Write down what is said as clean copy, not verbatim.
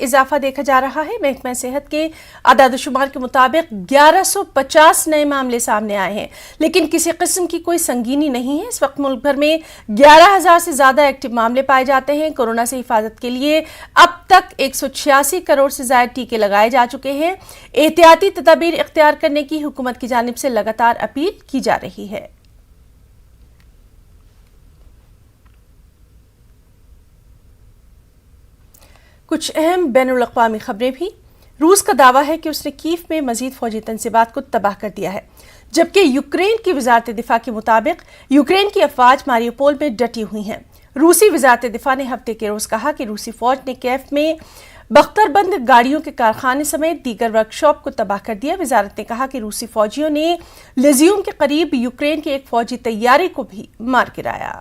اضافہ دیکھا جا رہا ہے۔ محکمہ صحت کے اعداد و شمار کے مطابق 1150 نئے معاملے سامنے آئے ہیں، لیکن کسی قسم کی کوئی سنگینی نہیں ہے۔ اس وقت ملک بھر میں 11,000 سے زیادہ ایکٹیو معاملے پائے جاتے ہیں۔ کورونا سے حفاظت کے لیے اب تک 186 کروڑ سے زائد ٹیکے لگائے جا چکے ہیں۔ احتیاطی تدابیر اختیار کرنے کی حکومت کی جانب سے لگاتار اپیل کی جا رہی ہے۔ کچھ اہم بین الاقوامی خبریں بھی۔ روس کا دعویٰ ہے کہ اس نے کیف میں مزید فوجی تنصیبات کو تباہ کر دیا ہے، جبکہ یوکرین کی وزارت دفاع کے مطابق یوکرین کی افواج ماریوپول میں ڈٹی ہوئی ہیں۔ روسی وزارت دفاع نے ہفتے کے روز کہا کہ روسی فوج نے کیف میں بختر بند گاڑیوں کے کارخانے سمیت دیگر ورکشاپ کو تباہ کر دیا۔ وزارت نے کہا کہ روسی فوجیوں نے لیزیوم کے قریب یوکرین کے ایک فوجی طیارے کو بھی مار گرایا۔